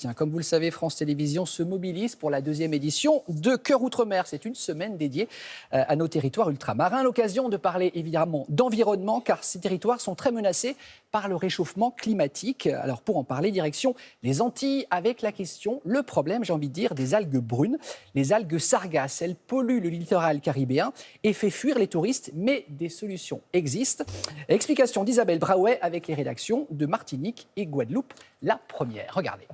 Sébastien. Comme vous le savez, France Télévisions se mobilise pour la 2e édition de Cœur Outre-mer. C'est une semaine dédiée à nos territoires ultramarins. L'occasion de parler évidemment d'environnement, car ces territoires sont très menacés par le réchauffement climatique. Alors pour en parler, direction les Antilles avec la question, le problème, j'ai envie de dire, des algues brunes. Les algues sargasses, elles polluent le littoral caribéen et fait fuir les touristes, mais des solutions existent. Explication d'Isabelle Braouet avec les rédactions de Martinique et Guadeloupe. La première, regardez.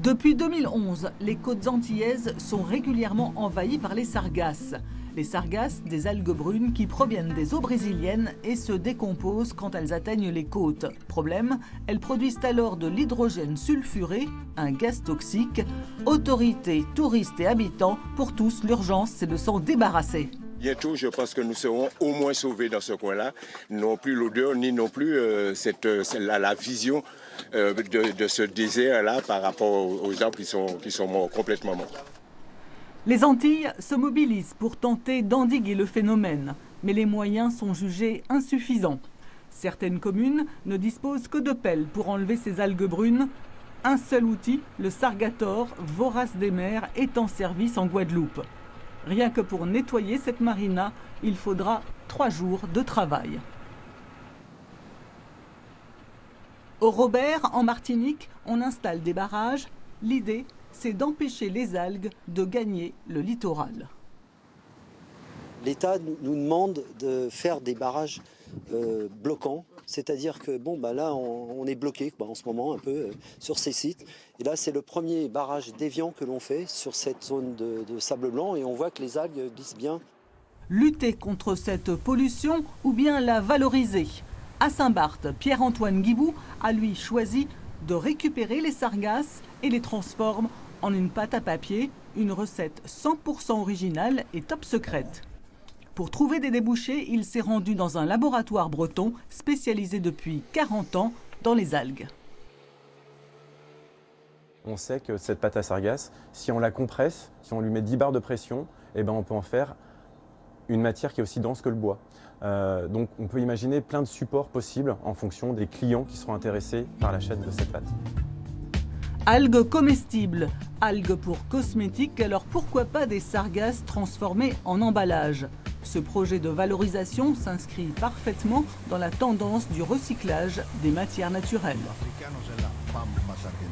Depuis 2011, les côtes antillaises sont régulièrement envahies par les sargasses. Les sargasses, des algues brunes qui proviennent des eaux brésiliennes et se décomposent quand elles atteignent les côtes. Problème, elles produisent alors de l'hydrogène sulfuré, un gaz toxique. Autorités, touristes et habitants, pour tous, l'urgence, c'est de s'en débarrasser. Bientôt, je pense que nous serons au moins sauvés dans ce coin-là. Non plus l'odeur, ni non plus la vision de ce désert-là par rapport aux arbres qui sont morts, complètement morts. Les Antilles se mobilisent pour tenter d'endiguer le phénomène, mais les moyens sont jugés insuffisants. Certaines communes ne disposent que de pelles pour enlever ces algues brunes. Un seul outil, le Sargator, vorace des mers, est en service en Guadeloupe. Rien que pour nettoyer cette marina, il faudra 3 jours de travail. Au Robert, en Martinique, on installe des barrages. L'idée, c'est d'empêcher les algues de gagner le littoral. L'État nous demande de faire des barrages bloquants, c'est-à-dire que là on est bloqué en ce moment un peu sur ces sites. Et là c'est le premier barrage déviant que l'on fait sur cette zone de sable blanc et on voit que les algues glissent bien. Lutter contre cette pollution ou bien la valoriser. À Saint-Barth, Pierre-Antoine Guibou a lui choisi de récupérer les sargasses et les transforme en une pâte à papier, une recette 100% originale et top secrète. Pour trouver des débouchés, il s'est rendu dans un laboratoire breton spécialisé depuis 40 ans dans les algues. On sait que cette pâte à sargasses, si on la compresse, si on lui met 10 bars de pression, on peut en faire une matière qui est aussi dense que le bois. Donc on peut imaginer plein de supports possibles en fonction des clients qui seront intéressés par l'achat de cette pâte. Algues comestibles, algues pour cosmétiques, alors pourquoi pas des sargasses transformées en emballage? Ce projet de valorisation s'inscrit parfaitement dans la tendance du recyclage des matières naturelles.